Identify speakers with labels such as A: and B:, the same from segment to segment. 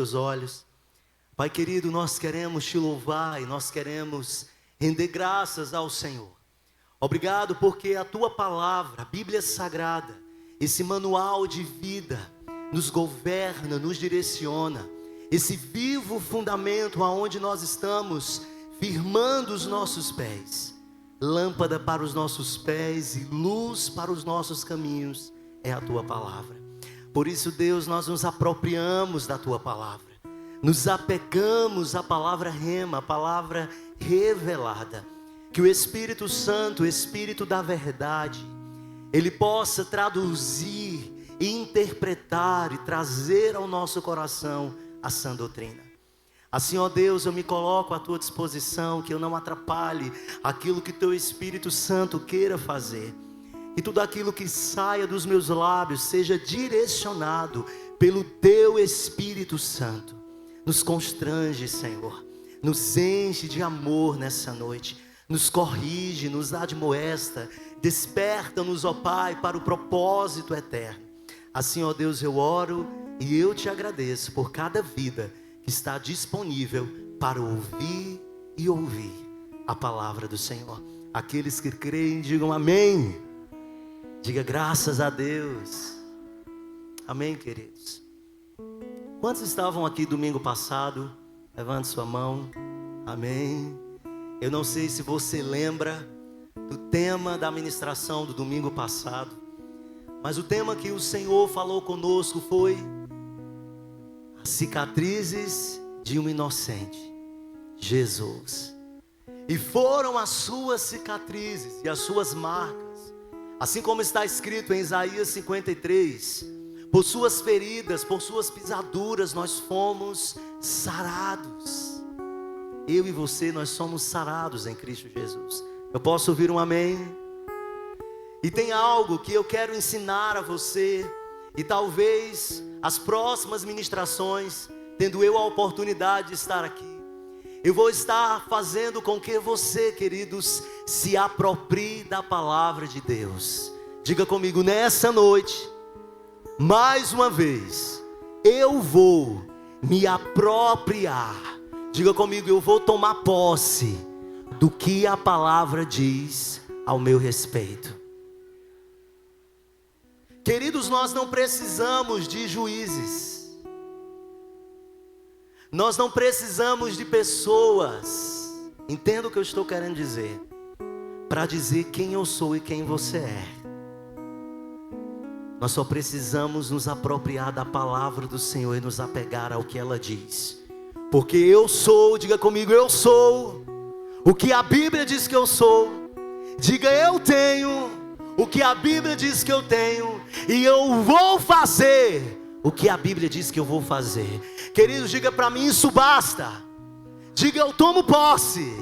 A: Seus olhos. Pai querido, nós queremos te louvar e nós queremos render graças ao Senhor. Obrigado porque a tua palavra, a Bíblia Sagrada, esse manual de vida, nos governa, nos direciona. Esse vivo fundamento aonde nós estamos firmando os nossos pés. Lâmpada para os nossos pés e luz para os nossos caminhos é a tua palavra. Por isso, Deus, nós nos apropriamos da tua palavra. Nos apegamos à palavra rema, a palavra revelada. Que o Espírito Santo, o Espírito da verdade, ele possa traduzir, interpretar e trazer ao nosso coração a sã doutrina. Assim, ó Deus, eu me coloco à tua disposição, que eu não atrapalhe aquilo que teu Espírito Santo queira fazer. E tudo aquilo que saia dos meus lábios seja direcionado pelo teu Espírito Santo. Nos constrange, Senhor, nos enche de amor nessa noite, nos corrige, nos admoesta, desperta-nos, ó Pai, para o propósito eterno. Assim, ó Deus, eu oro e eu te agradeço por cada vida que está disponível para ouvir e ouvir a palavra do Senhor. Aqueles que creem, digam amém. Diga graças a Deus. Amém, queridos. Quantos estavam aqui domingo passado? Levante sua mão. Amém. Eu não sei se você lembra do tema da ministração do domingo passado, mas o tema que o Senhor falou conosco foi as cicatrizes de um inocente, Jesus. E foram as suas cicatrizes e as suas marcas, assim como está escrito em Isaías 53, por suas feridas, por suas pisaduras nós fomos sarados. Eu e você, nós somos sarados em Cristo Jesus. Eu posso ouvir um amém? E tem algo que eu quero ensinar a você, e talvez as próximas ministrações, tendo eu a oportunidade de estar aqui, eu vou estar fazendo com que você, queridos, se aproprie da palavra de Deus. Diga comigo, nessa noite, mais uma vez, eu vou me apropriar. Diga comigo, eu vou tomar posse do que a palavra diz ao meu respeito. Queridos, nós não precisamos de juízes. Nós não precisamos de pessoas, entenda o que eu estou querendo dizer, para dizer quem eu sou e quem você é. Nós só precisamos nos apropriar da palavra do Senhor e nos apegar ao que ela diz. Porque eu sou, diga comigo, eu sou o que a Bíblia diz que eu sou. Diga, eu tenho o que a Bíblia diz que eu tenho, e eu vou fazer o que a Bíblia diz que eu vou fazer. Queridos, diga para mim, isso basta. Diga, eu tomo posse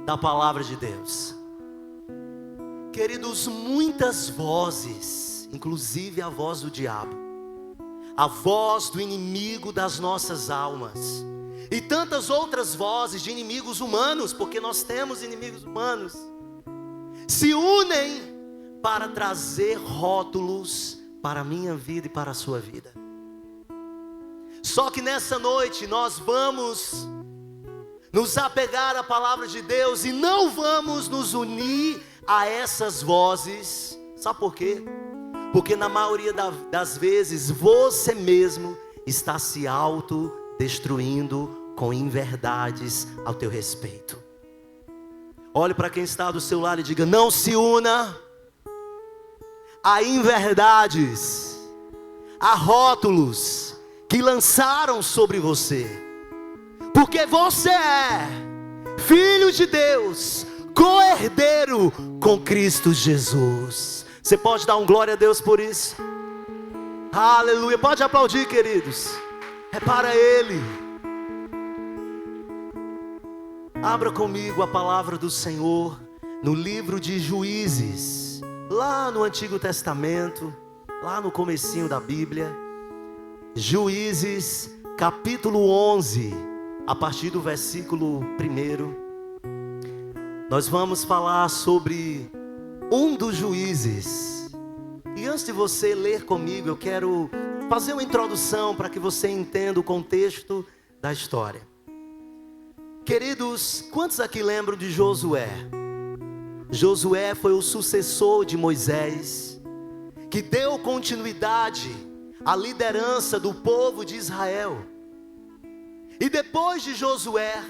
A: da palavra de Deus. Queridos, muitas vozes, inclusive a voz do diabo, a voz do inimigo das nossas almas, e tantas outras vozes de inimigos humanos, porque nós temos inimigos humanos, se unem para trazer rótulos para a minha vida e para a sua vida. Só que nessa noite nós vamos nos apegar à palavra de Deus e não vamos nos unir a essas vozes. Sabe por quê? Porque na maioria das vezes você mesmo está se autodestruindo com inverdades ao teu respeito. Olhe para quem está do seu lado e diga, não se una a inverdades, a rótulos que lançaram sobre você. Porque você é filho de Deus, co-herdeiro com Cristo Jesus. Você pode dar um glória a Deus por isso? Aleluia, pode aplaudir, queridos. É para Ele. Abra comigo a palavra do Senhor no livro de Juízes, lá no Antigo Testamento, lá no comecinho da Bíblia. Juízes, capítulo 11, a partir do versículo 1. Nós vamos falar sobre um dos juízes. E antes de você ler comigo, eu quero fazer uma introdução para que você entenda o contexto da história. Queridos, quantos aqui lembram de Josué? Josué foi o sucessor de Moisés, que deu continuidade à liderança do povo de Israel. E depois de Josué,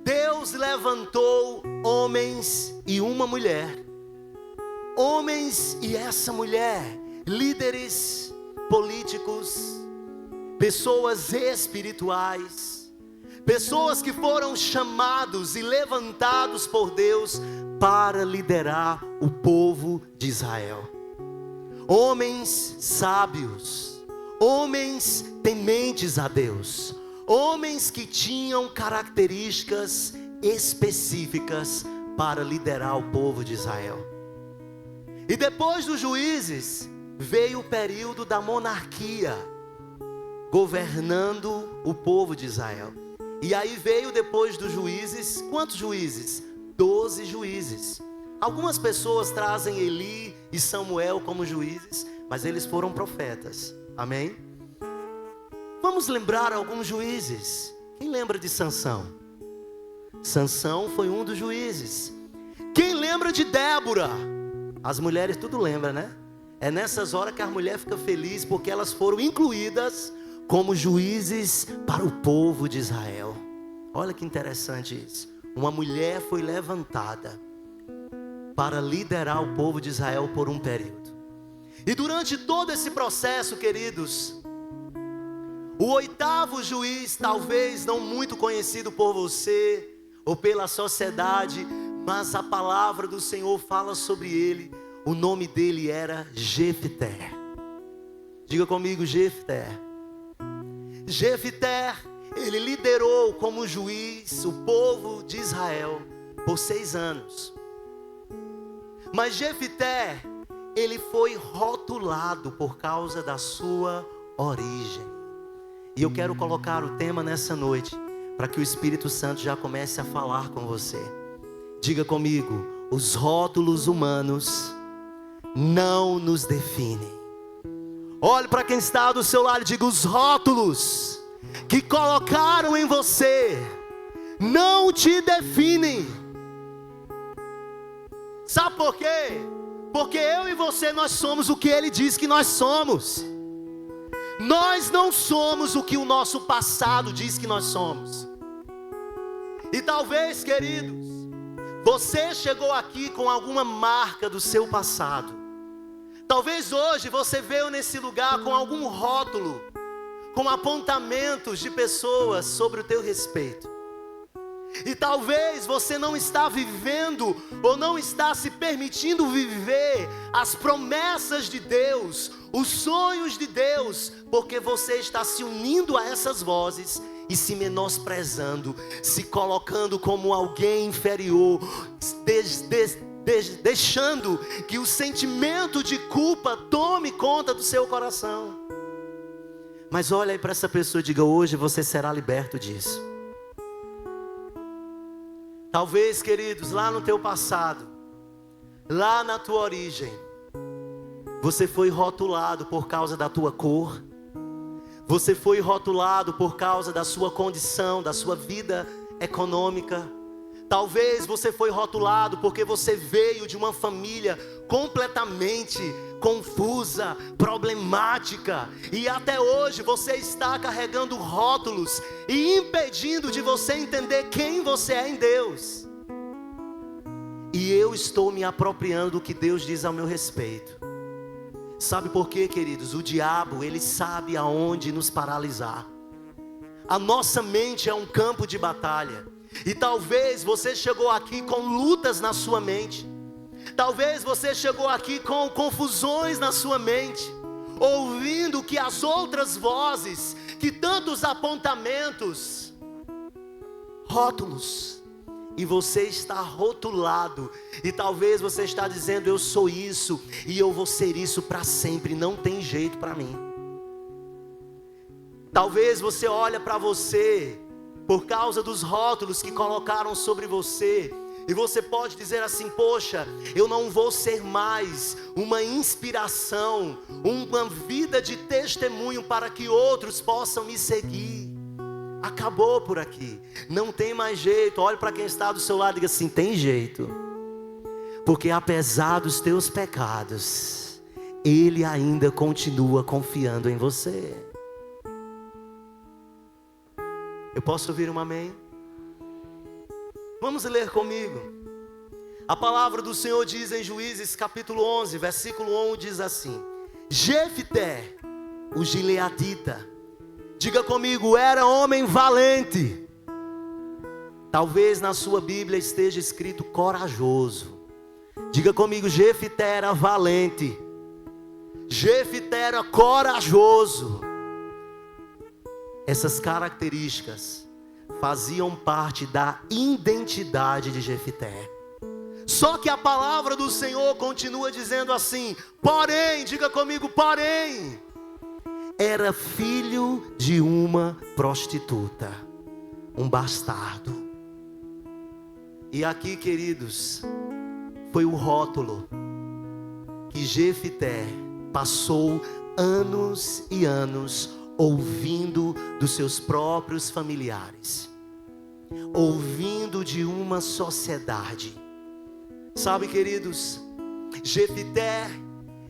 A: Deus levantou homens e uma mulher. Homens e essa mulher, líderes políticos, pessoas espirituais, pessoas que foram chamados e levantados por Deus para liderar o povo de Israel. Homens sábios, homens tementes a Deus, homens que tinham características específicas para liderar o povo de Israel. E depois dos juízes, veio o período da monarquia, governando o povo de Israel. E aí veio depois dos juízes, quantos juízes? 12 juízes. Algumas pessoas trazem Eli e Samuel como juízes, mas eles foram profetas, amém? Vamos lembrar alguns juízes. Quem lembra de Sansão? Sansão foi um dos juízes. Quem lembra de Débora? As mulheres tudo lembram, né? É nessas horas que a mulher fica feliz, porque elas foram incluídas como juízes para o povo de Israel. Olha que interessante isso. Uma mulher foi levantada para liderar o povo de Israel por um período. E durante todo esse processo, queridos, o oitavo juiz, talvez não muito conhecido por você ou pela sociedade, mas a palavra do Senhor fala sobre ele. O nome dele era Jefté. Diga comigo, Jefté. Jefté, ele liderou como juiz o povo de Israel por 6 anos. Mas Jefté, ele foi rotulado por causa da sua origem. E eu quero colocar o tema nessa noite, para que o Espírito Santo já comece a falar com você. Diga comigo, os rótulos humanos não nos definem. Olhe para quem está do seu lado e diga, os rótulos que colocaram em você não te definem. Sabe por quê? Porque eu e você, nós somos o que Ele diz que nós somos. Nós não somos o que o nosso passado diz que nós somos. E talvez, queridos, você chegou aqui com alguma marca do seu passado. Talvez hoje você veio nesse lugar com algum rótulo, com apontamentos de pessoas sobre o teu respeito. E talvez você não está vivendo ou não está se permitindo viver as promessas de Deus, os sonhos de Deus, porque você está se unindo a essas vozes e se menosprezando, se colocando como alguém inferior, deixando que o sentimento de culpa tome conta do seu coração. Mas olha aí para essa pessoa e diga, hoje você será liberto disso. Talvez, queridos, lá no teu passado, lá na tua origem, você foi rotulado por causa da tua cor, você foi rotulado por causa da sua condição, da sua vida econômica. Talvez você foi rotulado porque você veio de uma família completamente confusa, problemática, e até hoje você está carregando rótulos e impedindo de você entender quem você é em Deus. E eu estou me apropriando do que Deus diz ao meu respeito. Sabe por quê, queridos? O diabo, ele sabe aonde nos paralisar. A nossa mente é um campo de batalha. E talvez você chegou aqui com lutas na sua mente. Talvez você chegou aqui com confusões na sua mente, ouvindo que as outras vozes, que tantos apontamentos, rótulos, e você está rotulado, e talvez você está dizendo, eu sou isso, e eu vou ser isso para sempre, não tem jeito para mim. Talvez você olha para você, por causa dos rótulos que colocaram sobre você, E você pode dizer assim: poxa, eu não vou ser mais uma inspiração, uma vida de testemunho para que outros possam me seguir. Acabou por aqui, não tem mais jeito. Olhe para quem está do seu lado e diga assim: tem jeito, porque apesar dos teus pecados, Ele ainda continua confiando em você. Eu posso ouvir um amém? Vamos ler comigo. A palavra do Senhor diz em Juízes capítulo 11, versículo 1, diz assim: Jefté, o gileadita, diga comigo, era homem valente. Talvez na sua Bíblia esteja escrito corajoso. Diga comigo, Jefté era valente. Jefté era corajoso. Essas características faziam parte da identidade de Jefté. Só que a palavra do Senhor continua dizendo assim: porém, diga comigo, porém, era filho de uma prostituta, um bastardo. E aqui, queridos, foi o rótulo que Jefté passou anos e anos ouvindo dos seus próprios familiares, ouvindo de uma sociedade. Sabe, queridos, Jefté,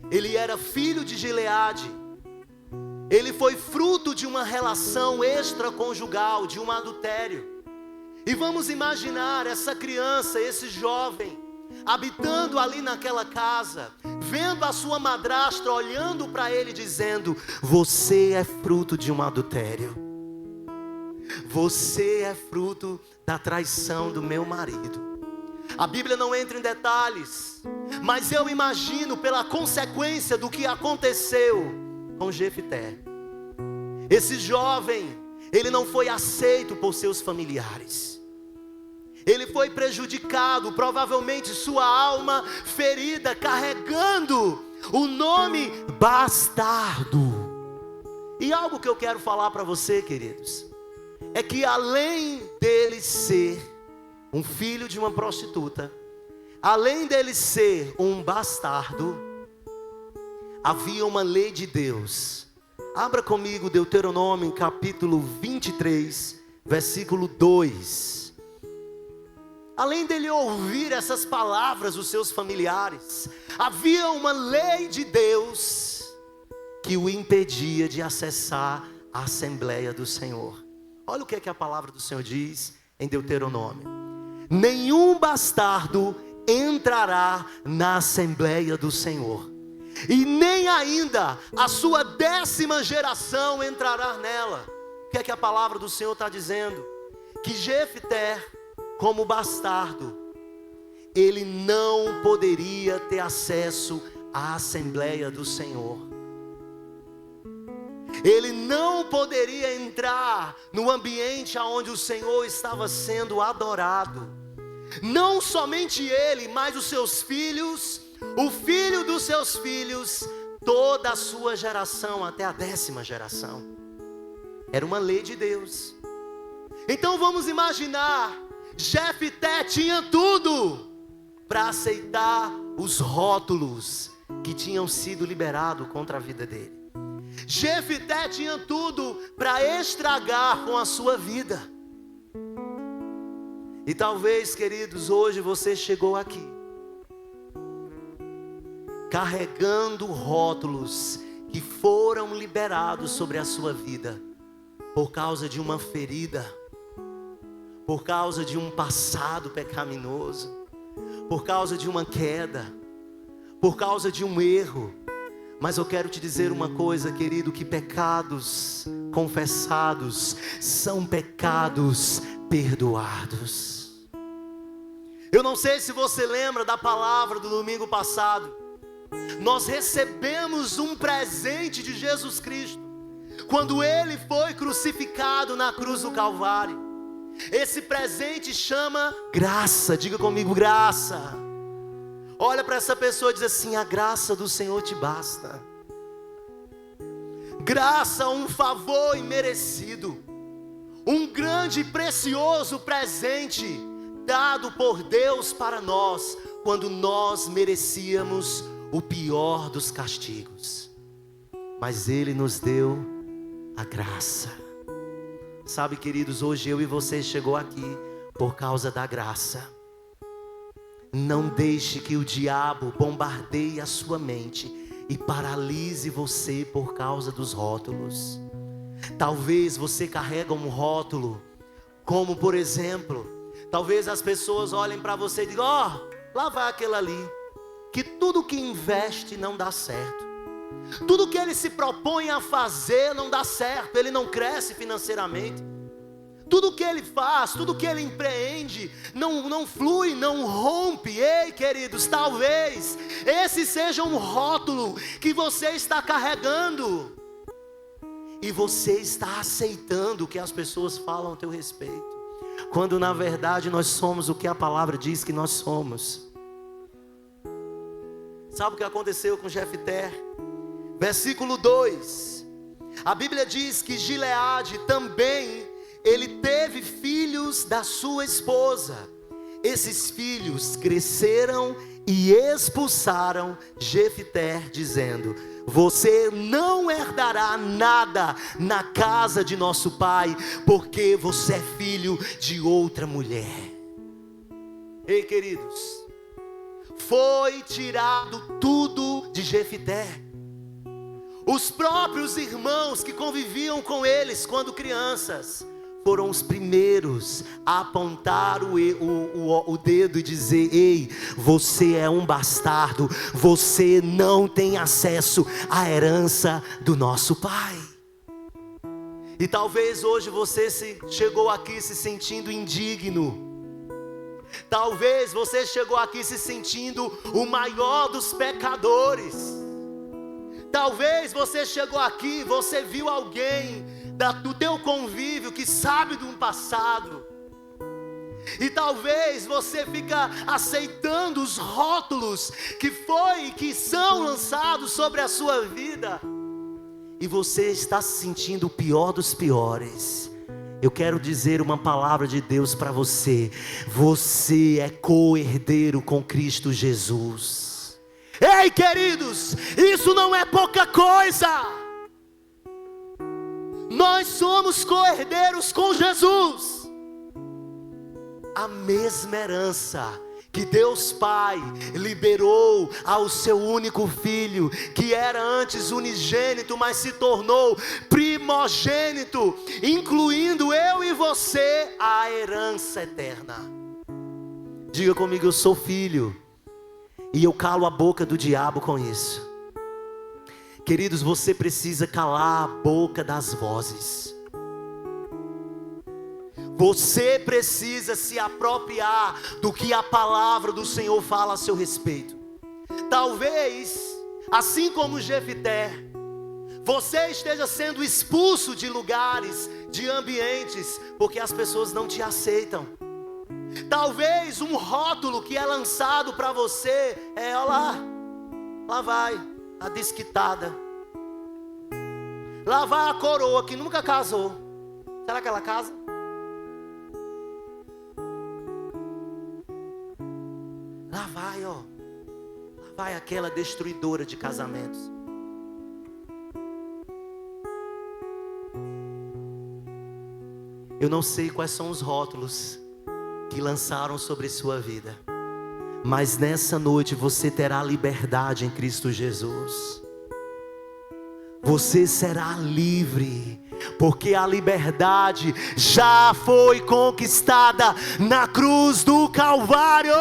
A: ele era filho de Gileade. Ele foi fruto de uma relação extraconjugal, de um adultério. E vamos imaginar essa criança, esse jovem, habitando ali naquela casa, vendo a sua madrasta olhando para ele dizendo: você é fruto de um adultério. Você é fruto da traição do meu marido. A Bíblia não entra em detalhes, mas eu imagino pela consequência do que aconteceu com Jefté. Esse jovem, ele não foi aceito por seus familiares. Ele foi prejudicado, provavelmente sua alma ferida, carregando o nome bastardo. E algo que eu quero falar para você, queridos, é que além dele ser um filho de uma prostituta, além dele ser um bastardo, havia uma lei de Deus. Abra comigo Deuteronômio capítulo 23, versículo 2. Além dele ouvir essas palavras dos seus familiares, havia uma lei de Deus que o impedia de acessar a Assembleia do Senhor. Olha o que é que a palavra do Senhor diz em Deuteronômio: nenhum bastardo entrará na Assembleia do Senhor, e nem ainda a sua 10ª geração entrará nela. O que é que a palavra do Senhor está dizendo? Que Jefté, como bastardo, ele não poderia ter acesso à Assembleia do Senhor. Ele não poderia entrar no ambiente onde o Senhor estava sendo adorado. Não somente ele, mas os seus filhos, o filho dos seus filhos, toda a sua geração, até a 10ª geração. Era uma lei de Deus. Então vamos imaginar, Jefté tinha tudo para aceitar os rótulos que tinham sido liberados contra a vida dele. Jefté tinha tudo para estragar com a sua vida. E talvez, queridos, hoje você chegou aqui carregando rótulos que foram liberados sobre a sua vida por causa de uma ferida, por causa de um passado pecaminoso, por causa de uma queda, por causa de um erro. Mas eu quero te dizer uma coisa, querido, que pecados confessados são pecados perdoados. Eu não sei se você lembra da palavra do domingo passado. Nós recebemos um presente de Jesus Cristo quando Ele foi crucificado na cruz do Calvário. Esse presente chama graça. Diga comigo, graça. Olha para essa pessoa e diz assim: a graça do Senhor te basta. Graça, um favor imerecido, um grande e precioso presente dado por Deus para nós, quando nós merecíamos o pior dos castigos. Mas Ele nos deu a graça. Sabe, queridos, hoje eu e você chegou aqui por causa da graça. Não deixe que o diabo bombardeie a sua mente e paralise você por causa dos rótulos. Talvez você carrega um rótulo, como por exemplo, talvez as pessoas olhem para você e digam: ó, lá vai aquele ali, que tudo que investe não dá certo. Tudo que ele se propõe a fazer não dá certo, ele não cresce financeiramente. Tudo que ele faz, tudo que ele empreende, não flui, não rompe. Ei, queridos, talvez esse seja um rótulo que você está carregando. E você está aceitando o que as pessoas falam a teu respeito, quando na verdade nós somos o que a palavra diz que nós somos. Sabe o que aconteceu com Jefté? Versículo 2. A Bíblia diz que Gileade também, ele teve filhos da sua esposa. Esses filhos cresceram e expulsaram Jefté, dizendo: você não herdará nada na casa de nosso pai, porque você é filho de outra mulher. Ei, queridos, foi tirado tudo de Jefté. Os próprios irmãos que conviviam com eles quando crianças foram os primeiros a apontar o dedo e dizer: ei, você é um bastardo, você não tem acesso à herança do nosso pai. E talvez hoje você chegou aqui se sentindo indigno. Talvez você chegou aqui se sentindo o maior dos pecadores. Talvez você chegou aqui, você viu alguém do teu convívio que sabe de um passado, e talvez você fica aceitando os rótulos que são lançados sobre a sua vida, e você está se sentindo o pior dos piores. Eu quero dizer uma palavra de Deus para você: você é co-herdeiro com Cristo Jesus. Ei, queridos, isso não é pouca coisa. Nós somos co-herdeiros com Jesus. A mesma herança que Deus Pai liberou ao seu único filho, que era antes unigênito, mas se tornou primogênito, incluindo eu e você, a herança eterna. Diga comigo: eu sou filho, e eu calo a boca do diabo com isso. Queridos, você precisa calar a boca das vozes. Você precisa se apropriar do que a palavra do Senhor fala a seu respeito. Talvez, assim como Jefté, você esteja sendo expulso de lugares, de ambientes, porque as pessoas não te aceitam. Talvez um rótulo que é lançado para você é: olha lá vai a desquitada, lá vai a coroa que nunca casou. Será que ela casa? Lá vai, ó, lá vai aquela destruidora de casamentos. Eu não sei quais são os rótulos que lançaram sobre sua vida, mas nessa noite você terá liberdade em Cristo Jesus. Você será livre, porque a liberdade já foi conquistada na cruz do Calvário.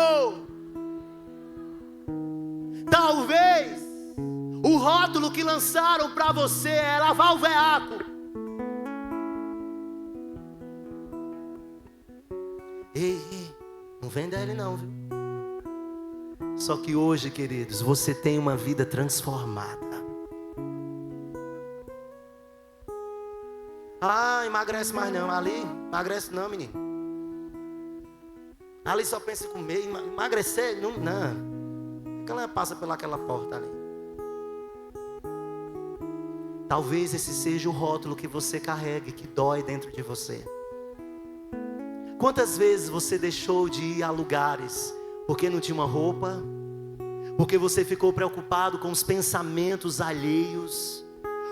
A: Talvez o rótulo que lançaram para você é: lavar o veaco. Ei, não venda ele não, viu? Só que hoje, queridos, você tem uma vida transformada. Ah, emagrece mais não. Ali, emagrece não, menino. Ali só pensa em comer, emagrecer, não. Ela passa pelaquela porta ali. Talvez esse seja o rótulo que você carregue, que dói dentro de você. Quantas vezes você deixou de ir a lugares porque não tinha uma roupa? Porque você ficou preocupado com os pensamentos alheios,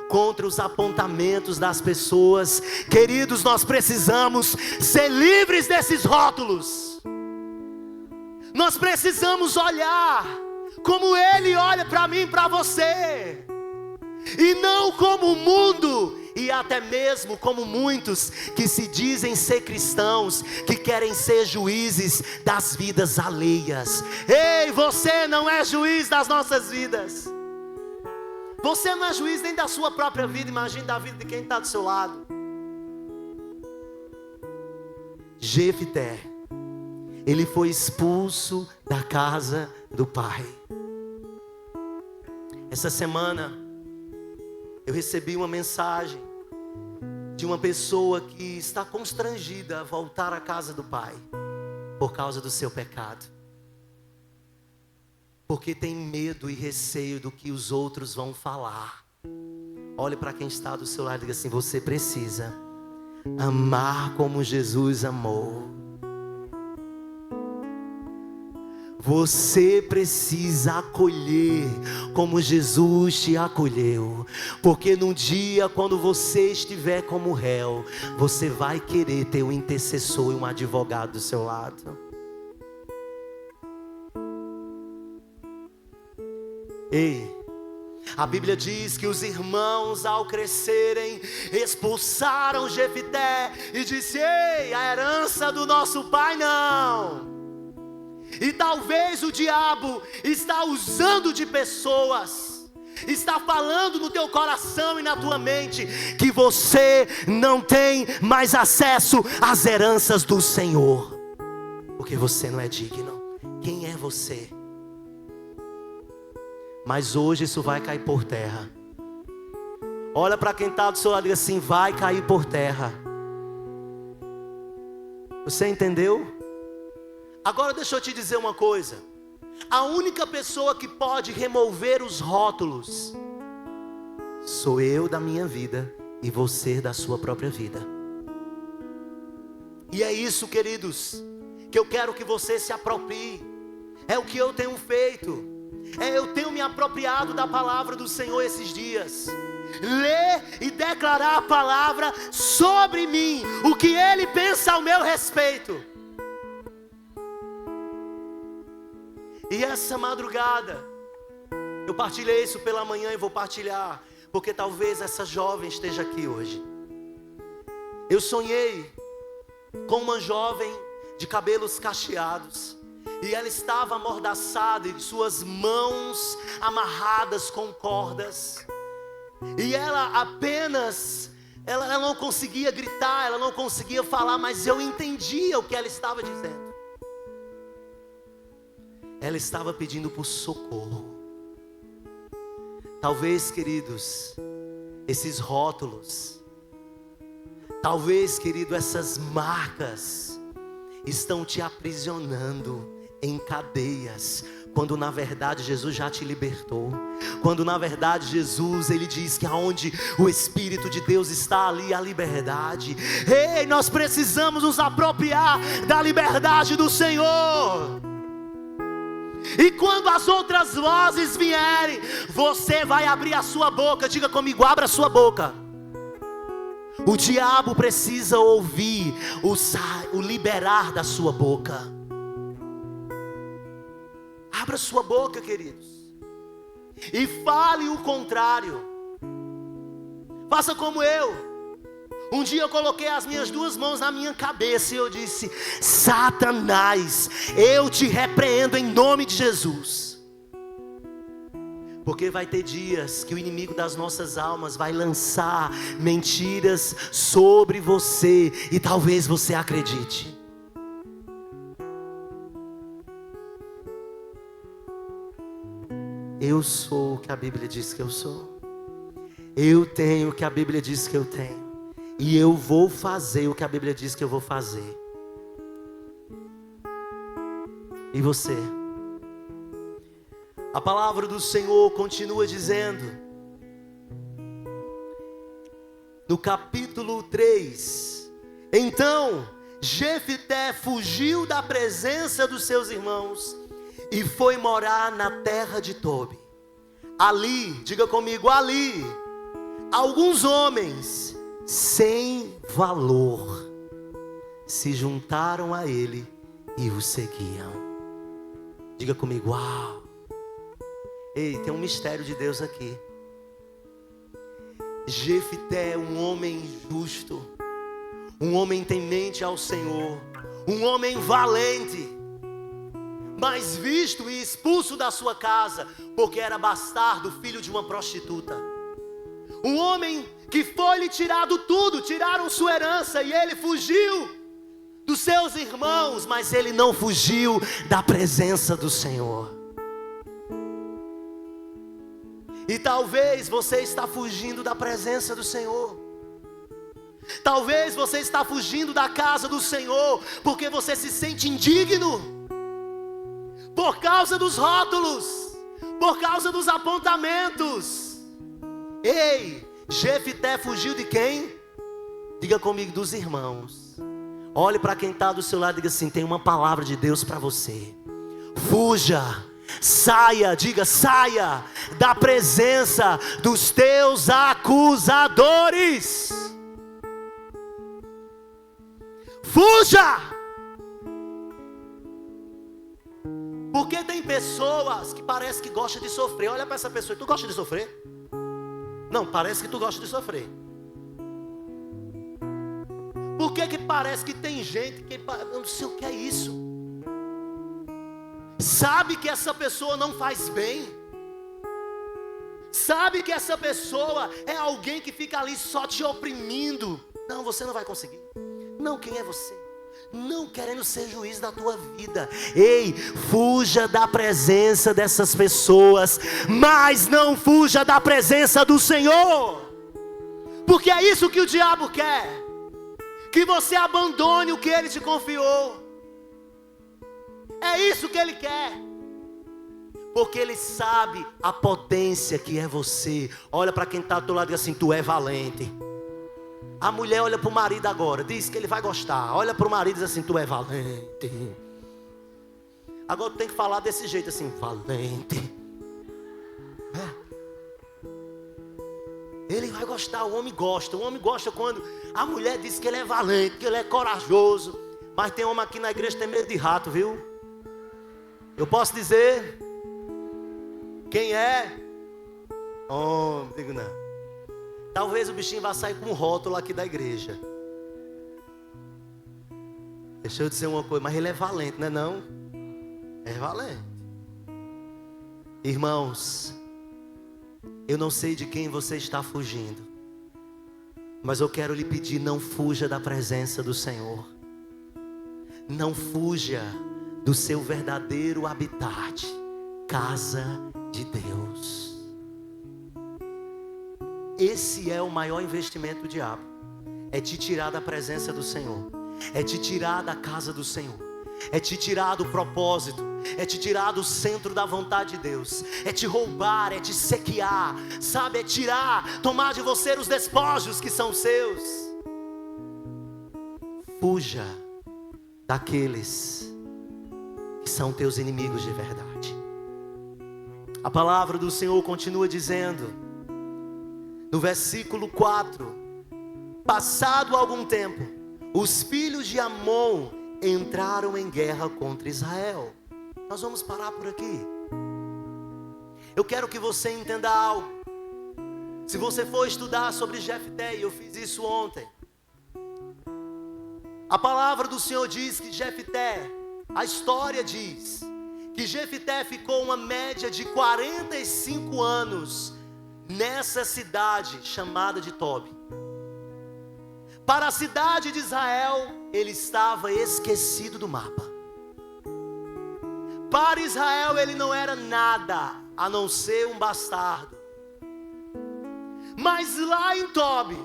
A: contra os apontamentos das pessoas? Queridos, nós precisamos ser livres desses rótulos. Nós precisamos olhar como Ele olha para mim e para você, e não como o mundo, e até mesmo como muitos que se dizem ser cristãos, que querem ser juízes das vidas alheias. Ei, você não é juiz das nossas vidas. Você não é juiz nem da sua própria vida, imagine da vida de quem está do seu lado. Jefté, ele foi expulso da casa do pai. Essa semana eu recebi uma mensagem de uma pessoa que está constrangida a voltar à casa do pai por causa do seu pecado, porque tem medo e receio do que os outros vão falar. Olhe para quem está do seu lado e diga assim: você precisa amar como Jesus amou. Você precisa acolher como Jesus te acolheu. Porque num dia quando você estiver como réu, você vai querer ter um intercessor e um advogado do seu lado. Ei, a Bíblia diz que os irmãos, ao crescerem, expulsaram Jefté e disse: ei, a herança do nosso pai não. E talvez o diabo está usando de pessoas, está falando no teu coração e na tua mente que você não tem mais acesso às heranças do Senhor, porque você não é digno. Quem é você? Mas hoje isso vai cair por terra. Olha para quem está do seu lado e diz assim: vai cair por terra. Você entendeu? Agora deixa eu te dizer uma coisa. A única pessoa que pode remover os rótulos sou eu da minha vida e você da sua própria vida. E é isso, queridos, que eu quero que você se aproprie. É o que eu tenho feito. Eu tenho me apropriado da palavra do Senhor esses dias. Ler e declarar a palavra sobre mim, o que Ele pensa ao meu respeito. E essa madrugada, eu partilhei isso pela manhã e vou partilhar, porque talvez essa jovem esteja aqui hoje. Eu sonhei com uma jovem de cabelos cacheados, e ela estava amordaçada e suas mãos amarradas com cordas, e ela apenas, ela não conseguia gritar, ela não conseguia falar, mas eu entendia o que ela estava dizendo. Ela estava pedindo por socorro. Talvez, queridos, esses rótulos, talvez, querido, essas marcas estão te aprisionando em cadeias, quando na verdade Jesus já te libertou. Quando na verdade Jesus, Ele diz que aonde o Espírito de Deus está, ali a liberdade. Ei, nós precisamos nos apropriar da liberdade do Senhor. E quando as outras vozes vierem, você vai abrir a sua boca. Diga comigo: abra a sua boca. O diabo precisa ouvir o liberar da sua boca. Abra sua boca, queridos, e fale o contrário. Faça como eu. Um dia eu coloquei as minhas duas mãos na minha cabeça e eu disse: Satanás, eu te repreendo em nome de Jesus. Porque vai ter dias que o inimigo das nossas almas vai lançar mentiras sobre você, e talvez você acredite. Eu sou o que a Bíblia diz que eu sou. Eu tenho o que a Bíblia diz que eu tenho. E eu vou fazer o que a Bíblia diz que eu vou fazer. E você? A palavra do Senhor continua dizendo, no capítulo 3: então Jefité fugiu da presença dos seus irmãos e foi morar na terra de Tobi. Ali, diga comigo, ali, alguns homens sem valor se juntaram a ele e o seguiam. Diga comigo, uau. Ei, tem um mistério de Deus aqui. Jefité é um homem justo, um homem temente ao Senhor, um homem valente, mas visto e expulso da sua casa, porque era bastardo, filho de uma prostituta. Um homem que foi-lhe tirado tudo, tiraram sua herança e ele fugiu dos seus irmãos, mas ele não fugiu da presença do Senhor. E talvez você está fugindo da presença do Senhor. Talvez você está fugindo da casa do Senhor porque você se sente indigno, por causa dos rótulos, por causa dos apontamentos. Ei, Jefité fugiu de quem? Diga comigo, dos irmãos. Olhe para quem está do seu lado e diga assim: tem uma palavra de Deus para você. Fuja, saia, diga, saia da presença dos teus acusadores. Fuja! Porque tem pessoas que parece que gostam de sofrer. Olha para essa pessoa, tu gosta de sofrer? Não, parece que tu gosta de sofrer. Por que parece que tem gente que, eu não sei o que é isso, sabe que essa pessoa não faz bem, sabe que essa pessoa é alguém que fica ali só te oprimindo. Não, você não vai conseguir. Não, quem é você? Não querendo ser juiz da tua vida. Ei, fuja da presença dessas pessoas, mas não fuja da presença do Senhor, porque é isso que o diabo quer, que você abandone o que ele te confiou. É isso que ele quer, porque ele sabe a potência que é você. Olha para quem está do teu lado e diz assim: tu é valente. A mulher olha para o marido agora, diz que ele vai gostar. Olha para o marido e diz assim: tu é valente. Agora tu tem que falar desse jeito assim: valente. Ele vai gostar, o homem gosta. O homem gosta quando a mulher diz que ele é valente, que ele é corajoso. Mas tem homem aqui na igreja que tem medo de rato, viu? Eu posso dizer quem é? Não digo não. Talvez o bichinho vá sair com um rótulo aqui da igreja. Deixa eu dizer uma coisa, mas ele é valente, não é não? É valente. Irmãos, eu não sei de quem você está fugindo, mas eu quero lhe pedir: não fuja da presença do Senhor. Não fuja do seu verdadeiro habitat, casa de Deus. Esse é o maior investimento do diabo. É te tirar da presença do Senhor, é te tirar da casa do Senhor, é te tirar do propósito, é te tirar do centro da vontade de Deus, é te roubar, é te sequear, sabe, é tirar, tomar de você os despojos que são seus. Fuja daqueles que são teus inimigos de verdade. A palavra do Senhor continua dizendo no versículo 4: passado algum tempo, os filhos de Amon entraram em guerra contra Israel. Nós vamos parar por aqui. Eu quero que você entenda algo. Se você for estudar sobre Jefté, e eu fiz isso ontem, a palavra do Senhor diz que Jefté, a história diz que Jefté ficou uma média de 45 anos nessa cidade chamada de Tobi. Para a cidade de Israel, ele estava esquecido do mapa. Para Israel, ele não era nada a não ser um bastardo. Mas lá em Tobi,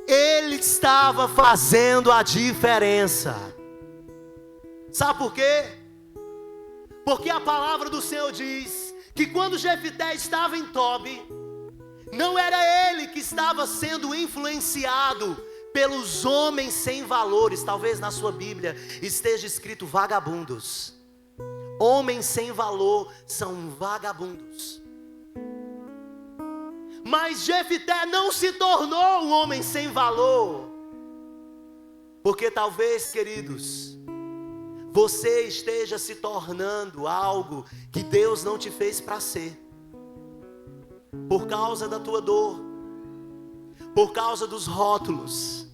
A: ele estava fazendo a diferença. Sabe por quê? Porque a palavra do Senhor diz que quando Jefté estava em Tobi, não era ele que estava sendo influenciado pelos homens sem valores. Talvez na sua Bíblia esteja escrito vagabundos. Homens sem valor são vagabundos. Mas Jefté não se tornou um homem sem valor, porque talvez, queridos, você esteja se tornando algo que Deus não te fez para ser, por causa da tua dor, por causa dos rótulos.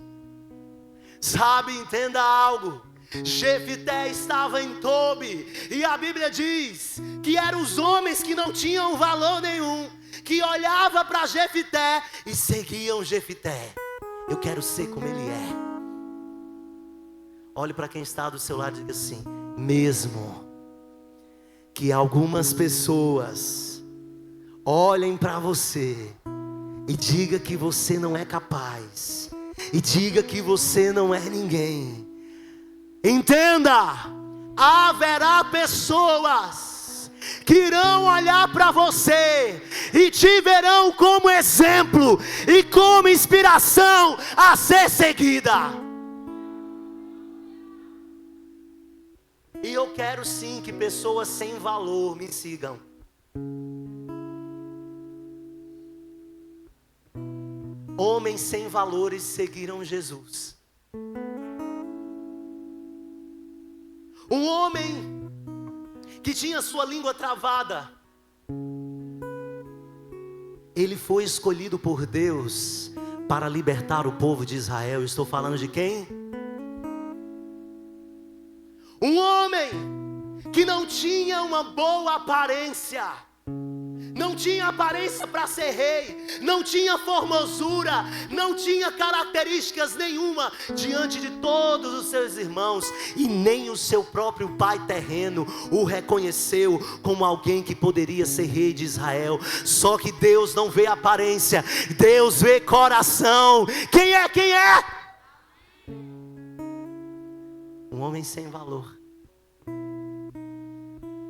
A: Sabe, entenda algo. Jefté estava em Tobi, e a Bíblia diz que eram os homens que não tinham valor nenhum, que olhavam para Jefté e seguiam Jefté. Eu quero ser como ele é. Olhe para quem está do seu lado e diga assim: mesmo que algumas pessoas olhem para você e diga que você não é capaz, e diga que você não é ninguém, entenda, haverá pessoas que irão olhar para você e te verão como exemplo e como inspiração a ser seguida. E eu quero sim que pessoas sem valor me sigam. Homens sem valores seguiram Jesus. Um homem que tinha sua língua travada, ele foi escolhido por Deus para libertar o povo de Israel. Estou falando de quem? Um homem que não tinha uma boa aparência, não tinha aparência para ser rei, não tinha formosura, não tinha características nenhuma diante de todos os seus irmãos, e nem o seu próprio pai terreno o reconheceu como alguém que poderia ser rei de Israel. Só que Deus não vê aparência, Deus vê coração. Quem é? Quem é? Um homem sem valor,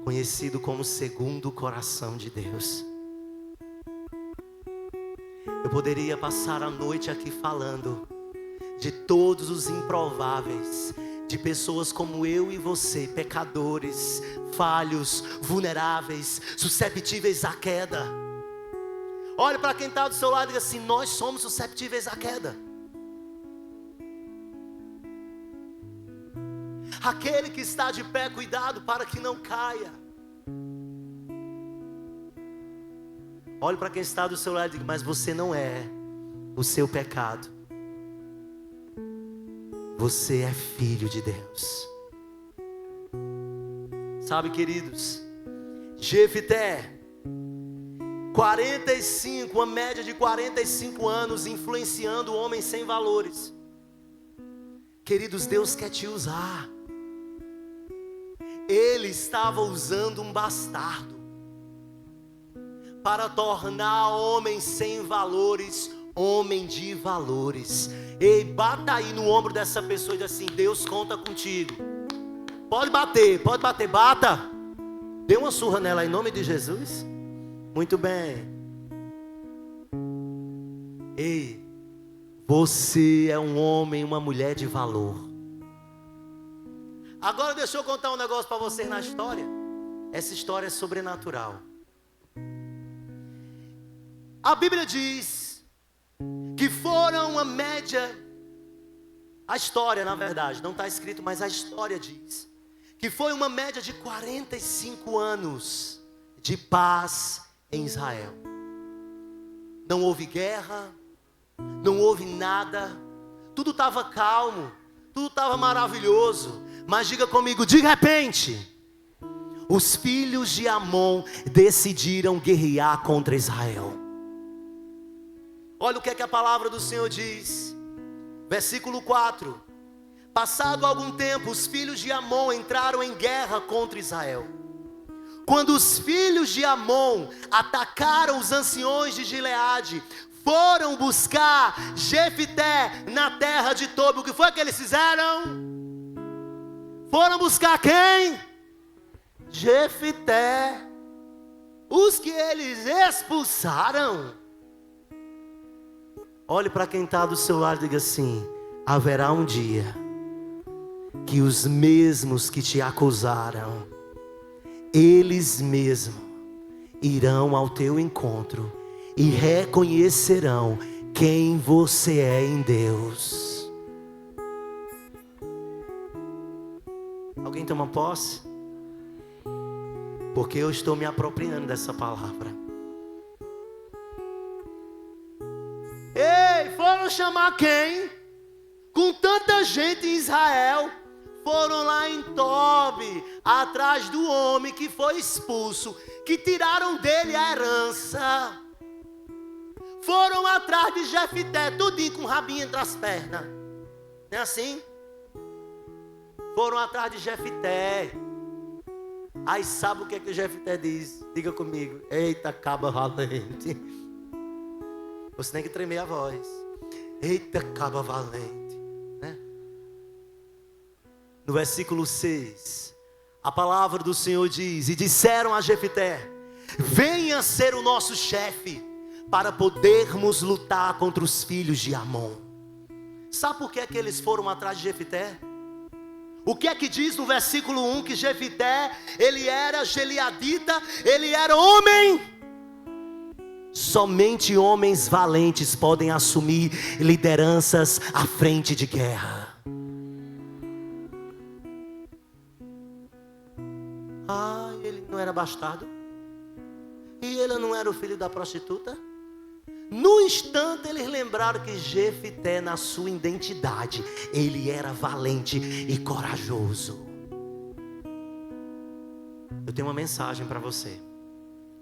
A: conhecido como segundo o coração de Deus. Eu poderia passar a noite aqui falando de todos os improváveis, de pessoas como eu e você, pecadores, falhos, vulneráveis, susceptíveis à queda. Olhe para quem está do seu lado e diga assim: nós somos susceptíveis à queda. Aquele que está de pé, cuidado para que não caia. Olhe para quem está do seu lado e diga: mas você não é o seu pecado. Você é filho de Deus. Sabe, queridos, Jefté, 45, uma média de 45 anos influenciando homens sem valores. Queridos, Deus quer te usar. Ele estava usando um bastardo para tornar homem sem valores, homem de valores. Ei, bata aí no ombro dessa pessoa e diz assim: Deus conta contigo. Pode bater, bata. Dê uma surra nela em nome de Jesus. Muito bem. Ei, você é um homem, uma mulher de valor. Agora deixa eu contar um negócio para vocês na história. Essa história é sobrenatural. A Bíblia diz que foram uma média, a história na verdade, não está escrito, mas a história diz que foi uma média de 45 anos de paz em Israel. Não houve guerra, não houve nada, tudo estava calmo, tudo estava maravilhoso. Mas diga comigo: de repente, os filhos de Amon decidiram guerrear contra Israel. Olha o que é que a palavra do Senhor diz. Versículo 4. Passado algum tempo, os filhos de Amon entraram em guerra contra Israel. Quando os filhos de Amon atacaram os anciões de Gileade, foram buscar Jefté na terra de Tobi. O que foi que eles fizeram? Foram buscar quem? Jefté. Os que eles expulsaram. Olhe para quem está do seu lado e diga assim: haverá um dia que os mesmos que te acusaram, eles mesmos irão ao teu encontro e reconhecerão quem você é em Deus. Alguém toma posse? Porque eu estou me apropriando dessa palavra. Ei, foram chamar quem? Com tanta gente em Israel, foram lá em Tobi, atrás do homem que foi expulso, que tiraram dele a herança. Foram atrás de Jefité, tudinho com o rabinho entre as pernas. Não é assim? Foram atrás de Jefité. Aí sabe o que é que o Jefité diz? Diga comigo. Eita, caba valente. Você tem que tremer a voz. Eita, caba valente. Né? No versículo 6, a palavra do Senhor diz: e disseram a Jefité: venha ser o nosso chefe, para podermos lutar contra os filhos de Amon. Sabe por que é que eles foram atrás de Jefité? O que é que diz no versículo 1? Que Jefité, ele era gileadita, ele era homem. Somente homens valentes podem assumir lideranças à frente de guerra. Ah, ele não era bastardo? E ele não era o filho da prostituta? No instante eles lembraram que Jefité, na sua identidade, ele era valente e corajoso. Eu tenho uma mensagem para você,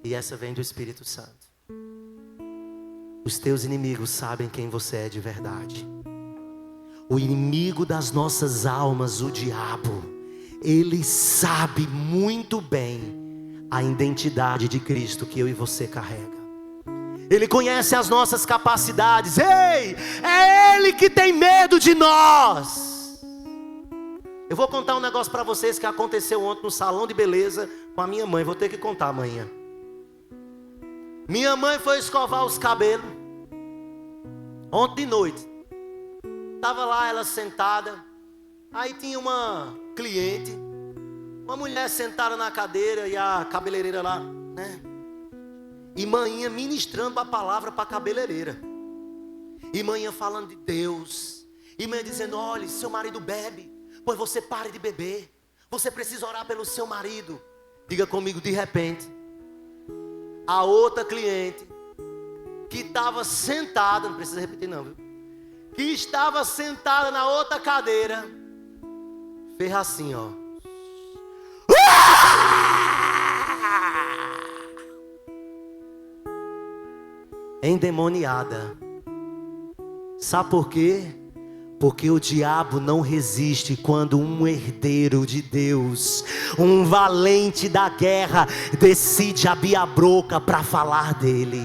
A: e essa vem do Espírito Santo. Os teus inimigos sabem quem você é de verdade. O inimigo das nossas almas, o diabo, ele sabe muito bem a identidade de Cristo que eu e você carrega. Ele conhece as nossas capacidades. Ei, é Ele que tem medo de nós. Eu vou contar um negócio para vocês que aconteceu ontem no salão de beleza com a minha mãe. Vou ter que contar amanhã. Minha mãe foi escovar os cabelos ontem de noite. Estava lá ela sentada. Aí tinha uma cliente, uma mulher sentada na cadeira e a cabeleireira lá, né? E manhã ministrando a palavra para a cabeleireira. E manhã falando de Deus. E manhã dizendo: olha, seu marido bebe, pois você pare de beber. Você precisa orar pelo seu marido. Diga comigo, de repente, a outra cliente, que estava sentada, não precisa repetir não, viu? Que estava sentada na outra cadeira, fez assim, ó. Endemoniada. Sabe por quê? Porque o diabo não resiste quando um herdeiro de Deus, um valente da guerra, decide abrir a boca para falar dele.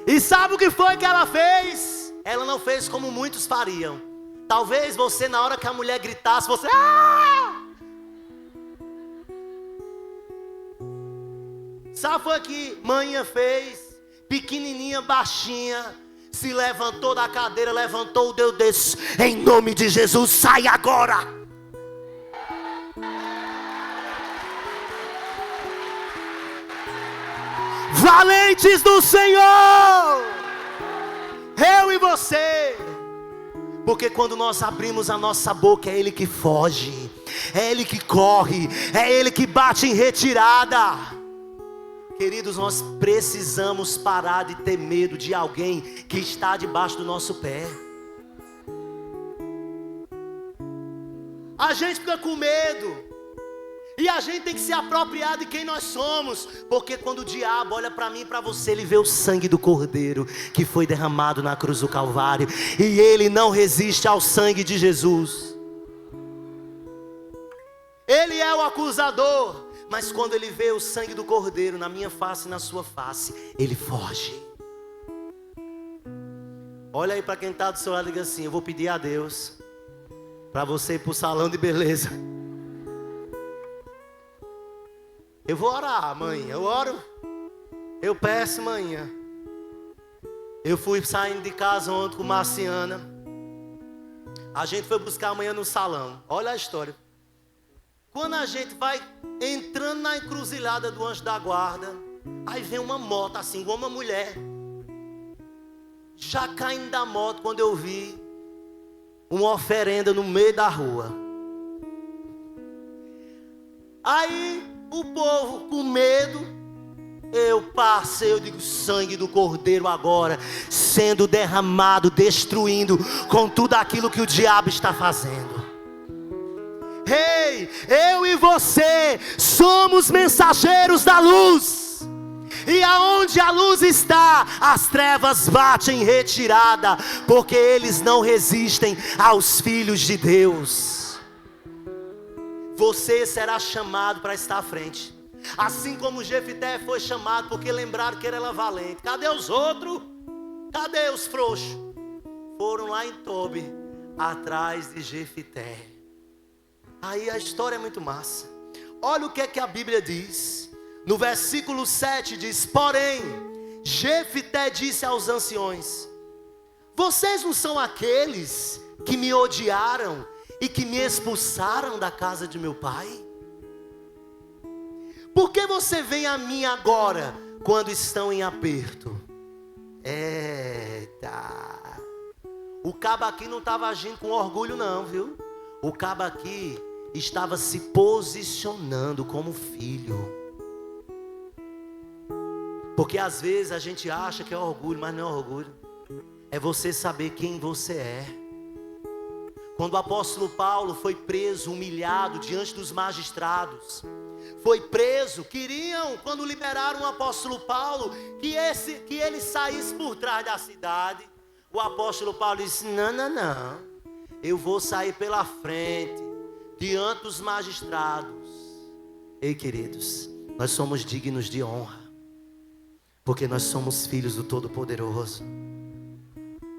A: E sabe o que foi que ela fez? Ela não fez como muitos fariam. Talvez você, na hora que a mulher gritasse, você... Sabe foi que manhã fez? Pequenininha, baixinha, se levantou da cadeira, levantou o dedo desse: em nome de Jesus, sai agora. Valentes do Senhor, eu e você. Porque quando nós abrimos a nossa boca, é Ele que foge, é Ele que corre, é Ele que bate em retirada. Queridos, nós precisamos parar de ter medo de alguém que está debaixo do nosso pé. A gente fica com medo. E a gente tem que se apropriar de quem nós somos. Porque quando o diabo olha para mim e para você, ele vê o sangue do Cordeiro que foi derramado na cruz do Calvário. E ele não resiste ao sangue de Jesus. Ele é o acusador. Mas quando ele vê o sangue do Cordeiro na minha face e na sua face, ele foge. Olha aí para quem está do seu lado e diga assim: eu vou pedir a Deus para você ir para o salão de beleza. Eu vou orar, mãe. Eu oro. Eu peço, mãe. Eu fui saindo de casa ontem com Marciana. A gente foi buscar amanhã no salão. Olha a história. Quando a gente vai entrando na encruzilhada do anjo da guarda, aí vem uma moto assim, igual uma mulher. Já caindo da moto quando eu vi uma oferenda no meio da rua. Aí o povo com medo, eu passei, eu digo, sangue do Cordeiro agora sendo derramado, destruindo com tudo aquilo que o diabo está fazendo. Ei, eu e você somos mensageiros da luz. E aonde a luz está, as trevas batem em retirada, porque eles não resistem aos filhos de Deus. Você será chamado para estar à frente. Assim como Jefité foi chamado, porque lembraram que ele era valente. Cadê os outros? Cadê os frouxos? Foram lá em Tobi, atrás de Jefité. Aí a história é muito massa. Olha o que é que a Bíblia diz. No versículo 7 diz: porém, Jefité disse aos anciões: vocês não são aqueles que me odiaram e que me expulsaram da casa de meu pai? Por que você vem a mim agora, quando estão em aperto? Eita! O cabo aqui não estava agindo com orgulho não, viu? O cabo aqui estava se posicionando como filho. Porque às vezes a gente acha que é orgulho, mas não é orgulho. É você saber quem você é. Quando o apóstolo Paulo foi preso, humilhado diante dos magistrados, foi preso, queriam, quando liberaram o apóstolo Paulo, que ele saísse por trás da cidade. O apóstolo Paulo disse: não, eu vou sair pela frente, diante dos magistrados. Ei, queridos, nós somos dignos de honra, porque nós somos filhos do Todo-Poderoso.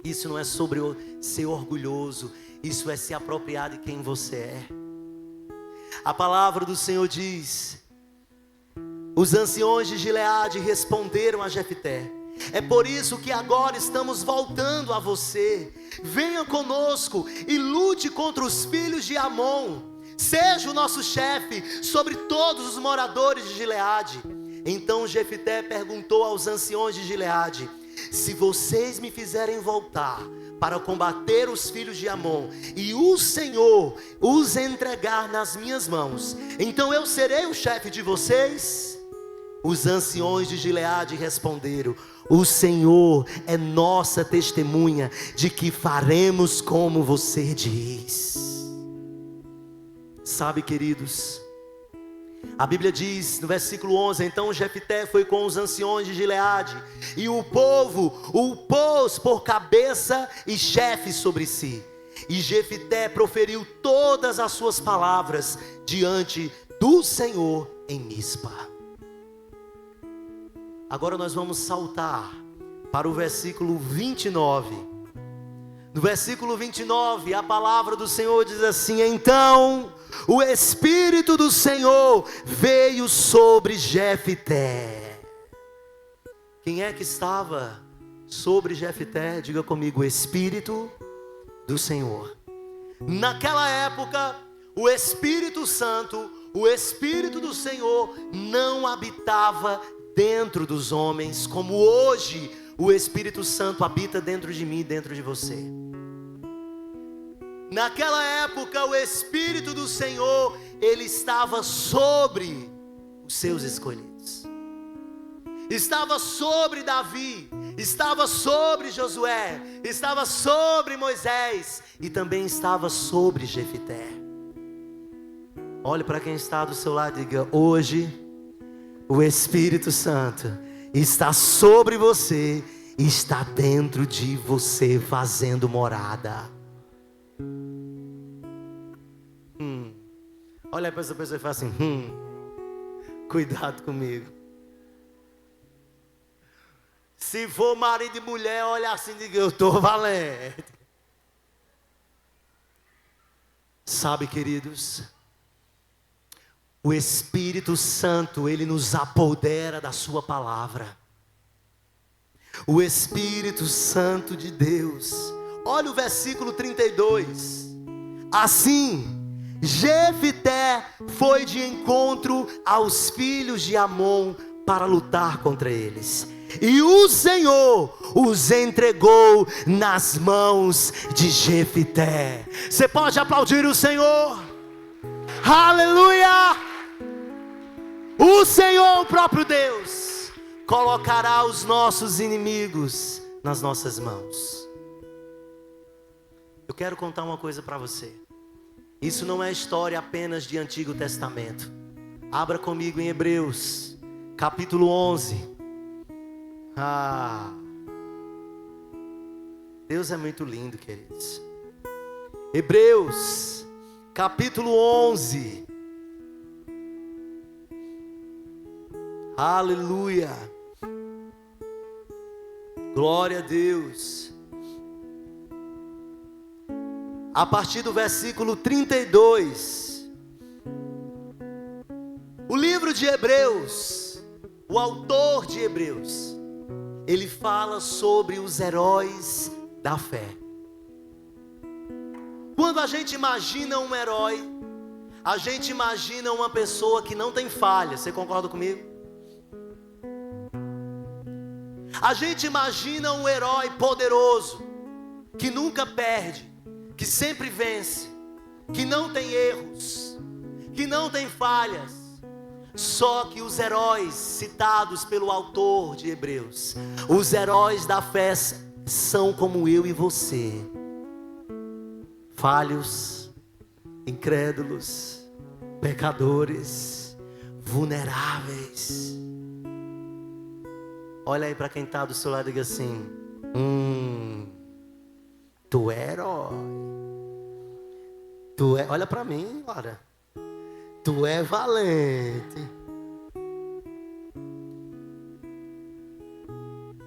A: Isso não é sobre ser orgulhoso, isso é se apropriar de quem você é. A palavra do Senhor diz: os anciões de Gileade responderam a Jefité: é por isso que agora estamos voltando a você. Venha conosco e lute contra os filhos de Amon. Seja o nosso chefe sobre todos os moradores de Gileade. Então Jefité perguntou aos anciões de Gileade: se vocês me fizerem voltar para combater os filhos de Amon, e o Senhor os entregar nas minhas mãos, então eu serei o chefe de vocês? Os anciões de Gileade responderam: o Senhor é nossa testemunha de que faremos como você diz. Sabe, queridos, a Bíblia diz no versículo 11: então Jefité foi com os anciões de Gileade, e o povo o pôs por cabeça e chefe sobre si. E Jefité proferiu todas as suas palavras diante do Senhor em Mispa. Agora nós vamos saltar para o versículo 29. No versículo 29, a palavra do Senhor diz assim: então o Espírito do Senhor veio sobre Jefité. Quem é que estava sobre Jefité? Diga comigo: o Espírito do Senhor. Naquela época, o Espírito Santo, o Espírito do Senhor não habitava dentro dos homens, como hoje o Espírito Santo habita dentro de mim, dentro de você. Naquela época, o Espírito do Senhor, ele estava sobre os seus escolhidos. Estava sobre Davi, estava sobre Josué, estava sobre Moisés e também estava sobre Jefité. Olhe para quem está do seu lado e diga: hoje o Espírito Santo está sobre você e está dentro de você, fazendo morada. Olha para essa pessoa e fala assim: cuidado comigo. Se for marido e mulher, olha assim e diga: eu estou valente. Sabe, queridos, o Espírito Santo, ele nos apodera da sua palavra. O Espírito Santo de Deus, Olha o versículo 32. Assim, Jefité foi de encontro aos filhos de Amon para lutar contra eles. E o Senhor os entregou nas mãos de Jefité. Você pode aplaudir o Senhor? Aleluia! O Senhor, o próprio Deus, colocará os nossos inimigos nas nossas mãos. Eu quero contar uma coisa para você. Isso não é história apenas de Antigo Testamento. Abra comigo em Hebreus, capítulo 11. Deus é muito lindo, queridos. Hebreus, capítulo 11. Aleluia. Glória a Deus. A partir do versículo 32. O livro de Hebreus, o autor de Hebreus, ele fala sobre os heróis da fé. Quando a gente imagina um herói, a gente imagina uma pessoa que não tem falha. Você concorda comigo? A gente imagina um herói poderoso, que nunca perde, que sempre vence, que não tem erros, que não tem falhas. Só que os heróis citados pelo autor de Hebreus, os heróis da fé, são como eu e você, falhos, incrédulos, pecadores, vulneráveis. Olha aí para quem está do seu lado e diga assim: tu é herói. Olha para mim, olha. Tu é valente.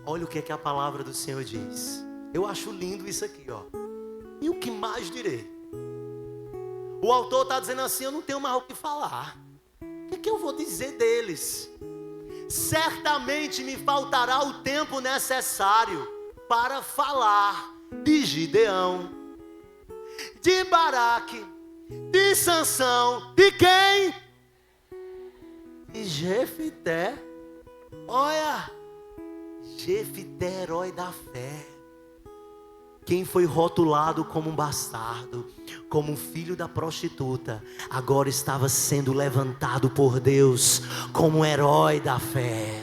A: Olha o que é que a palavra do Senhor diz. Eu acho lindo isso aqui, ó. E o que mais direi? O autor está dizendo assim: eu não tenho mais o que falar. O que eu vou dizer deles? Certamente me faltará o tempo necessário para falar de Gideão, de Baraque, de Sansão, de quem? De Jefité. Olha, Jefité, herói da fé. Quem foi rotulado como um bastardo, como um filho da prostituta, agora estava sendo levantado por Deus como um herói da fé.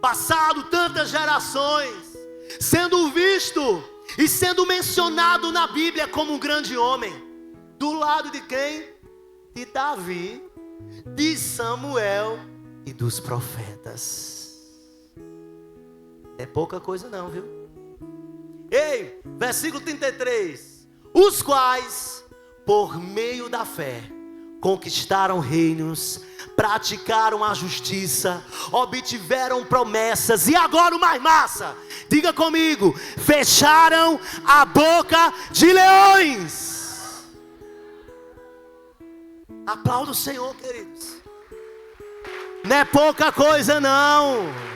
A: Passado tantas gerações, sendo visto e sendo mencionado na Bíblia como um grande homem. Do lado de quem? De Davi, de Samuel e dos profetas. É pouca coisa não, viu? Ei, versículo 33. Os quais, por meio da fé, conquistaram reinos, praticaram a justiça, obtiveram promessas. E agora o mais massa, diga comigo: fecharam a boca de leões. Aplauda o Senhor, queridos. Não é pouca coisa não.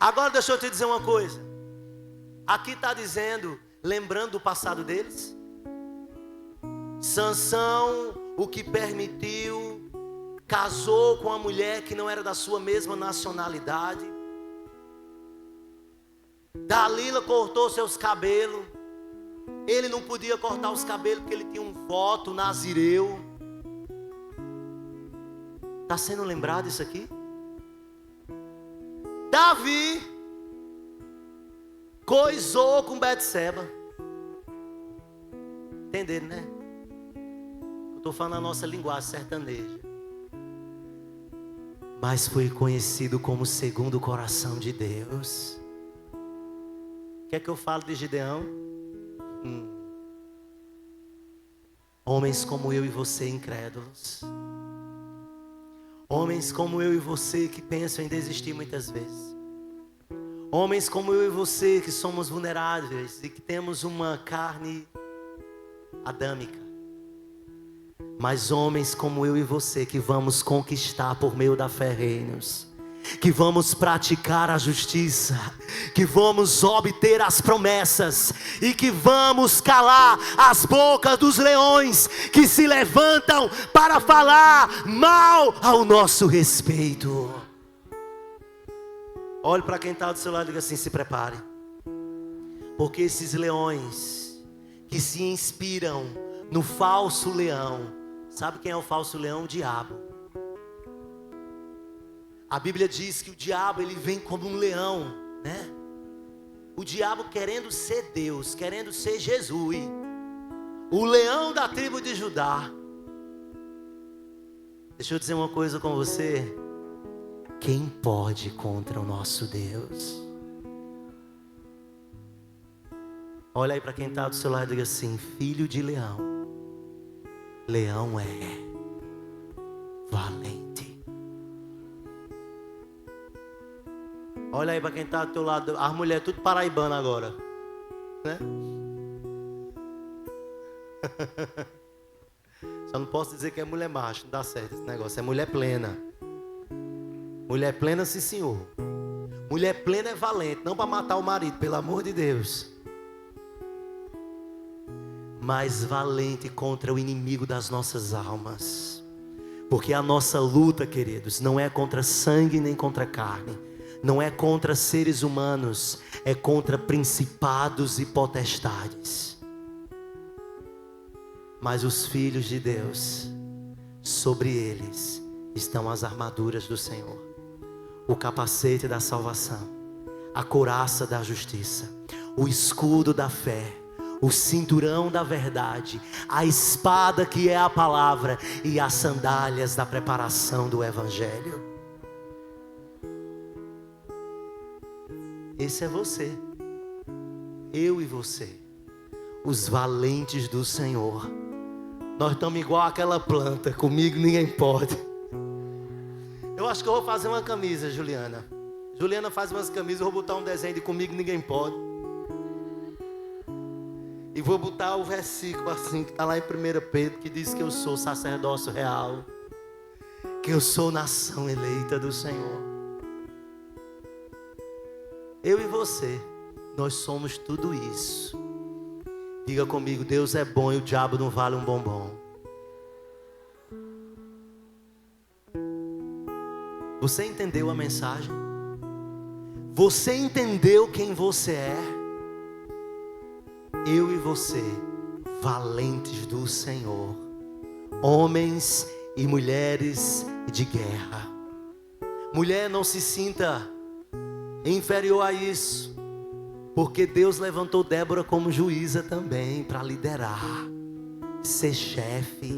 A: Agora deixa eu te dizer uma coisa. Aqui está dizendo, lembrando do passado deles. Sansão, o que permitiu, casou com uma mulher que não era da sua mesma nacionalidade. Dalila cortou seus cabelos. Ele não podia cortar os cabelos porque ele tinha um voto nazireu. Está sendo lembrado isso aqui? Davi coisou com Betseba. Entenderam, né? Eu estou falando a nossa linguagem sertaneja. Mas foi conhecido como segundo o coração de Deus. O que é que eu falo de Gideão? Homens como eu e você, incrédulos. Homens como eu e você que pensam em desistir muitas vezes. Homens como eu e você que somos vulneráveis e que temos uma carne adâmica. Mas homens como eu e você que vamos conquistar por meio da fé reinos. que vamos praticar a justiça, que vamos obter as promessas e que vamos calar as bocas dos leões que se levantam para falar mal ao nosso respeito. Olhe para quem está do seu lado e diga assim: se prepare, porque esses leões que se inspiram no falso leão, sabe quem é o falso leão? O diabo. A Bíblia diz que o diabo, ele vem como um leão, né? O diabo querendo ser Deus, querendo ser Jesus, o leão da tribo de Judá. Deixa eu dizer uma coisa com você: quem pode contra o nosso Deus? Olha aí para quem está do seu lado e diga assim: filho de leão, leão é valente. Olha aí para quem está do teu lado, as mulheres tudo paraibana agora, né? Só não posso dizer que é mulher macho, não dá certo esse negócio, é mulher plena. Mulher plena, sim senhor. Mulher plena é valente, não para matar o marido, pelo amor de Deus, mas valente contra o inimigo das nossas almas. Porque a nossa luta, queridos, não é contra sangue nem contra carne, não é contra seres humanos, é contra principados e potestades. Mas os filhos de Deus, sobre eles estão as armaduras do Senhor, o capacete da salvação, a couraça da justiça, o escudo da fé, o cinturão da verdade, a espada que é a palavra e as sandálias da preparação do Evangelho. Esse é você, eu e você, os valentes do Senhor. Nós estamos igual aquela planta, comigo ninguém pode. Eu acho que eu vou fazer uma camisa, Juliana. Juliana faz umas camisas, eu vou botar um desenho de comigo ninguém pode. E vou botar o versículo assim, que está lá em 1 Pedro, que diz que eu sou sacerdócio real, que eu sou nação eleita do Senhor. Eu e você, nós somos tudo isso. Diga comigo: Deus é bom e o diabo não vale um bombom. Você entendeu a mensagem? Você entendeu quem você é? Eu e você, valentes do Senhor, homens e mulheres de guerra. Mulher, não se sinta inferior a isso, porque Deus levantou Débora como juíza também, para liderar, ser chefe.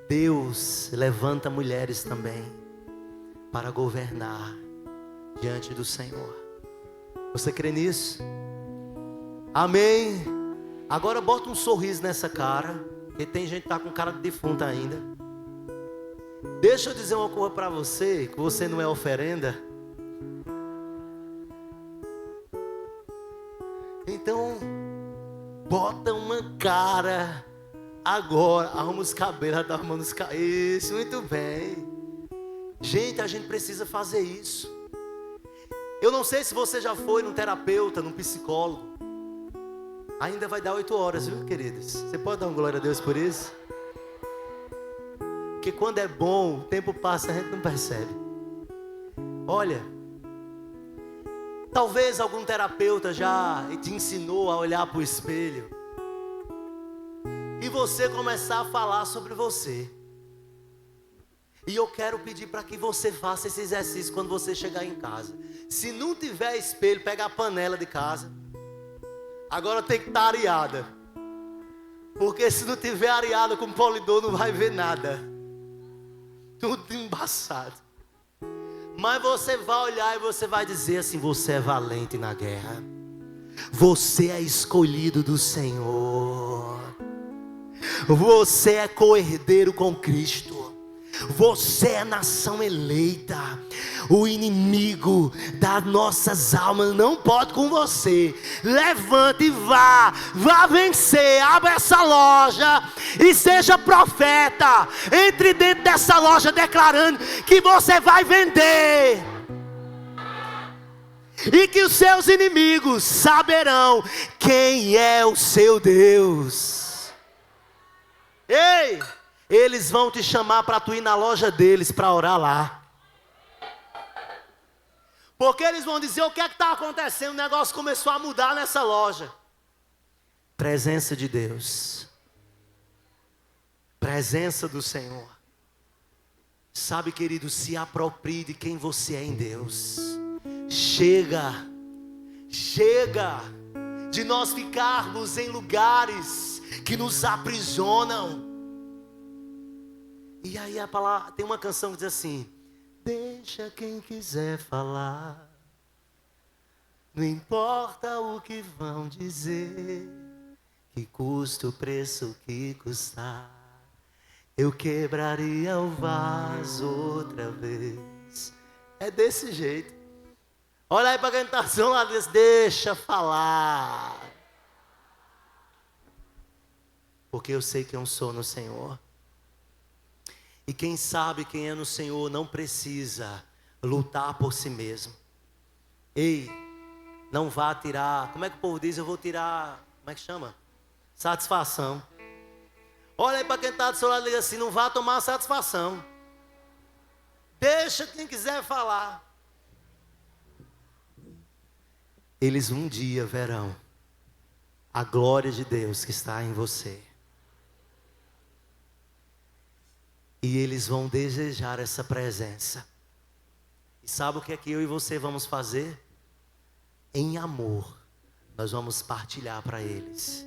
A: Deus levanta mulheres também para governar diante do Senhor. Você crê nisso? Amém? Agora bota um sorriso nessa cara, porque tem gente que está com cara de defunto ainda. Deixa eu dizer uma coisa para você, que você não é oferenda. Então, bota uma cara agora, arruma os cabelos, dá arrumando os cabelos. Isso, muito bem. Gente, a gente precisa fazer isso. Eu não sei se você já foi num terapeuta, num psicólogo. Ainda vai dar 8 horas, viu, queridos? Você pode dar uma glória a Deus por isso? Porque quando é bom, o tempo passa, a gente não percebe. Olha, talvez algum terapeuta já te ensinou a olhar para o espelho e você começar a falar sobre você. E eu quero pedir para que você faça esse exercício quando você chegar em casa. Se não tiver espelho, pega a panela de casa. Agora tem que estar areada, porque se não tiver areada com polidor não vai ver nada. Tudo embaçado. Mas você vai olhar e você vai dizer assim: você é valente na guerra. Você é escolhido do Senhor. Você é co-herdeiro com Cristo. Você é nação eleita. O inimigo das nossas almas não pode com você. Levante e vá vencer. Abra essa loja e seja profeta. Entre dentro dessa loja declarando que você vai vender. E que os seus inimigos saberão quem é o seu Deus. Ei, eles vão te chamar para tu ir na loja deles para orar lá. Porque eles vão dizer: o que é que está acontecendo? O negócio começou a mudar nessa loja. Presença de Deus. Presença do Senhor. Sabe, querido, se aproprie de quem você é em Deus. Chega de nós ficarmos em lugares que nos aprisionam. E aí a palavra, tem uma canção que diz assim: deixa quem quiser falar, não importa o que vão dizer, que custa o preço que custar, eu quebraria o vaso outra vez. É desse jeito. Olha aí para quem está do lado desse: deixa falar, porque eu sei quem eu sou no Senhor. E quem sabe quem é no Senhor não precisa lutar por si mesmo. Ei, não vá tirar, como é que o povo diz? Eu vou tirar, como é que chama? Satisfação. Olha aí para quem está do seu lado e diz assim: não vá tomar satisfação. Deixa quem quiser falar. Eles um dia verão a glória de Deus que está em você. E eles vão desejar essa presença. E sabe o que é que eu e você vamos fazer? Em amor, nós vamos partilhar para eles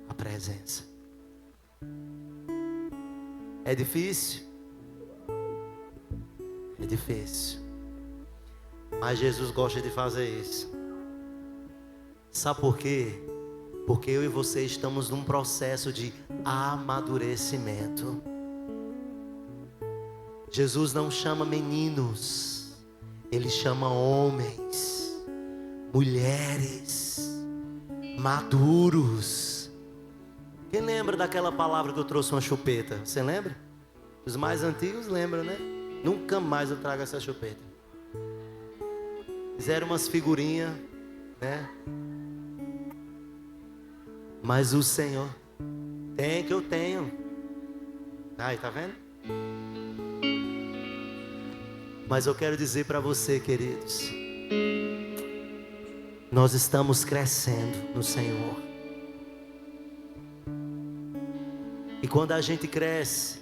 A: a presença. É difícil? É difícil. Mas Jesus gosta de fazer isso. Sabe por quê? Porque eu e você estamos num processo de amadurecimento. Jesus não chama meninos, Ele chama homens, mulheres, maduros. Quem lembra daquela palavra que eu trouxe, uma chupeta? Você lembra? Os mais antigos lembram, né? Nunca mais eu trago essa chupeta. Fizeram umas figurinhas, né? Mas o Senhor tem que eu tenho. Aí, tá vendo? Mas eu quero dizer para você, queridos, nós estamos crescendo no Senhor. E quando a gente cresce,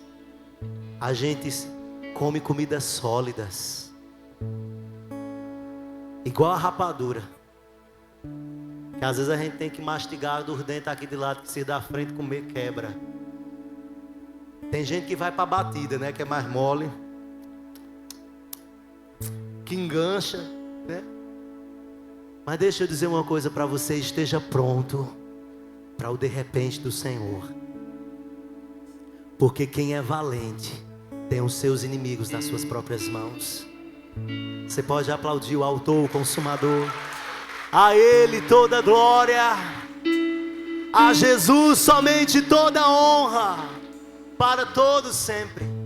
A: a gente come comidas sólidas, igual a rapadura, que às vezes a gente tem que mastigar dos dentes aqui de lado, que se dá frente comer quebra. Tem gente que vai para batida, né, que é mais mole, que engancha, né? Mas deixa eu dizer uma coisa para você: esteja pronto para o de repente do Senhor. Porque quem é valente tem os seus inimigos nas suas próprias mãos. Você pode aplaudir o autor, o consumador. A Ele toda glória, a Jesus somente toda honra, para todos sempre.